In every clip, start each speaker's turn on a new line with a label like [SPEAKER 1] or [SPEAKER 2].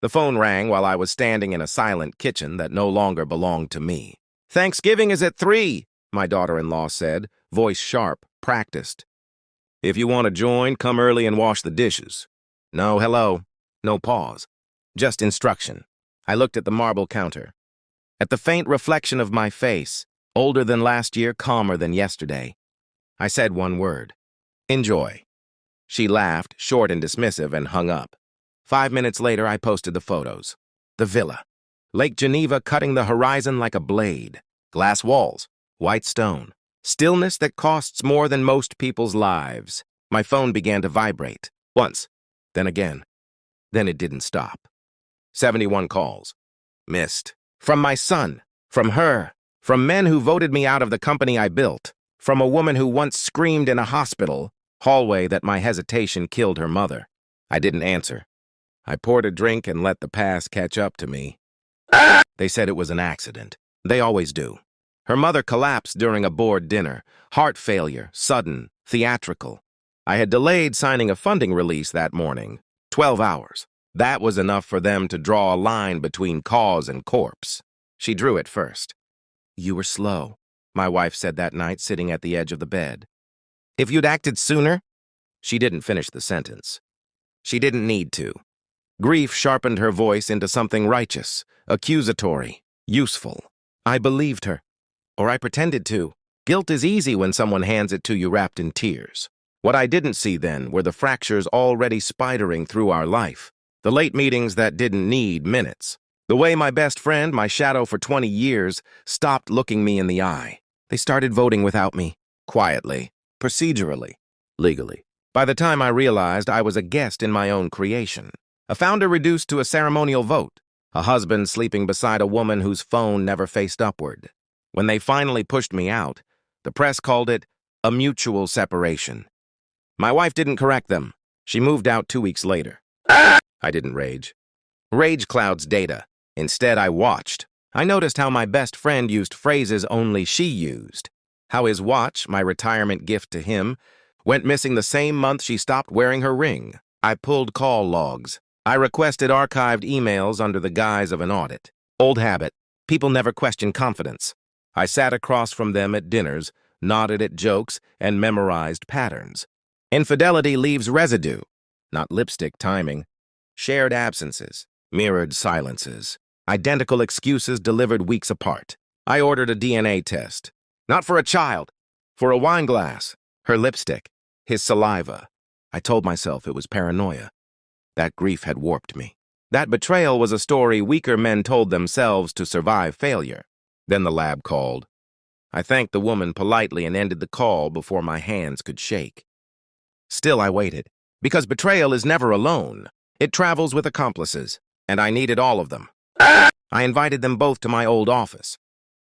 [SPEAKER 1] The phone rang while I was standing in a silent kitchen that no longer belonged to me. "Thanksgiving is at 3, my daughter-in-law said, voice sharp, practiced. "If you want to join, come early and wash the dishes." No hello, no pause, just instruction. I looked at the marble counter, at the faint reflection of my face, older than last year, calmer than yesterday. I said one word: "Enjoy." She laughed, short and dismissive, and hung up. 5 minutes later, I posted the photos. The villa. Lake Geneva cutting the horizon like a blade. Glass walls, white stone. Stillness that costs more than most people's lives. My phone began to vibrate. Once, then again. Then it didn't stop. 71 calls. Missed. From my son. From her. From men who voted me out of the company I built. From a woman who once screamed in a hospital hallway that my hesitation killed her mother. I didn't answer. I poured a drink and let the past catch up to me. They said it was an accident. They always do. Her mother collapsed during a board dinner. Heart failure, sudden, theatrical. I had delayed signing a funding release that morning. 12 hours. That was enough for them to draw a line between cause and corpse. She drew it first. "You were slow," my wife said that night, sitting at the edge of the bed. "If you'd acted sooner..." She didn't finish the sentence. She didn't need to. Grief sharpened her voice into something righteous, accusatory, useful. I believed her. Or I pretended to. Guilt is easy when someone hands it to you wrapped in tears. What I didn't see then were the fractures already spidering through our life. The late meetings that didn't need minutes. The way my best friend, my shadow for 20 years, stopped looking me in the eye. They started voting without me. Quietly. Procedurally. Legally. By the time I realized I was a guest in my own creation. A founder reduced to a ceremonial vote. A husband sleeping beside a woman whose phone never faced upward. When they finally pushed me out, the press called it a mutual separation. My wife didn't correct them. She moved out 2 weeks later. I didn't rage. Rage clouds data. Instead, I watched. I noticed how my best friend used phrases only she used. How his watch, my retirement gift to him, went missing the same month she stopped wearing her ring. I pulled call logs. I requested archived emails under the guise of an audit. Old habit. People never question confidence. I sat across from them at dinners, nodded at jokes, and memorized patterns. Infidelity leaves residue, not lipstick timing. Shared absences, mirrored silences, identical excuses delivered weeks apart. I ordered a DNA test. Not for a child, for a wine glass, her lipstick, his saliva. I told myself it was paranoia. That grief had warped me. That betrayal was a story weaker men told themselves to survive failure. Then the lab called. I thanked the woman politely and ended the call before my hands could shake. Still I waited, because betrayal is never alone. It travels with accomplices, and I needed all of them. I invited them both to my old office.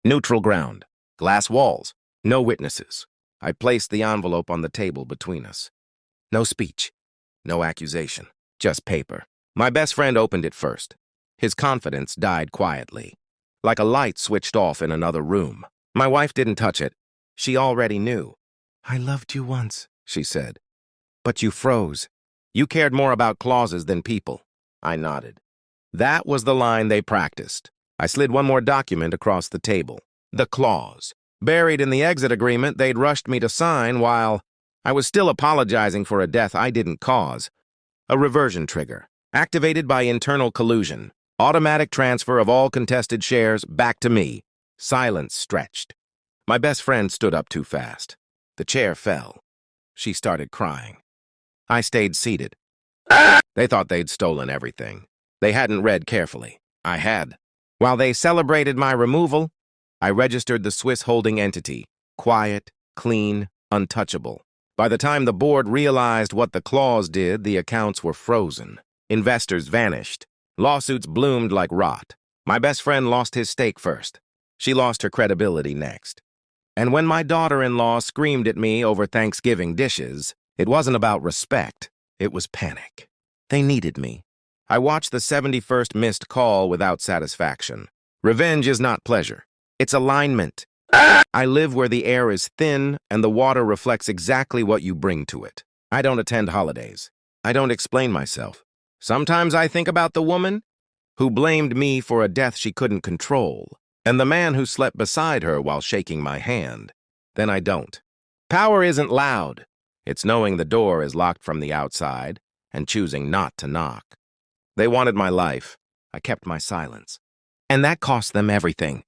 [SPEAKER 1] Neutral ground, glass walls, no witnesses. I placed the envelope on the table between us. No speech, no accusation, just paper. My best friend opened it first. His confidence died quietly, like a light switched off in another room. My wife didn't touch it. She already knew. "I loved you once," she said. "But you froze. You cared more about clauses than people." I nodded. That was the line they practiced. I slid one more document across the table. The clause. Buried in the exit agreement they'd rushed me to sign while I was still apologizing for a death I didn't cause. A reversion trigger. Activated by internal collusion. Automatic transfer of all contested shares back to me. Silence stretched. My best friend stood up too fast. The chair fell. She started crying. I stayed seated. They thought they'd stolen everything. They hadn't read carefully. I had. While they celebrated my removal, I registered the Swiss holding entity. Quiet, clean, untouchable. By the time the board realized what the clause did, the accounts were frozen. Investors vanished. Lawsuits bloomed like rot. My best friend lost his stake first. She lost her credibility next. And when my daughter-in-law screamed at me over Thanksgiving dishes, it wasn't about respect. It was panic. They needed me. I watched the 71st missed call without satisfaction. Revenge is not pleasure. It's alignment. I live where the air is thin and the water reflects exactly what you bring to it. I don't attend holidays. I don't explain myself. Sometimes I think about the woman, who blamed me for a death she couldn't control, and the man who slept beside her while shaking my hand. Then I don't. Power isn't loud. It's knowing the door is locked from the outside and choosing not to knock. They wanted my life. I kept my silence. And that cost them everything.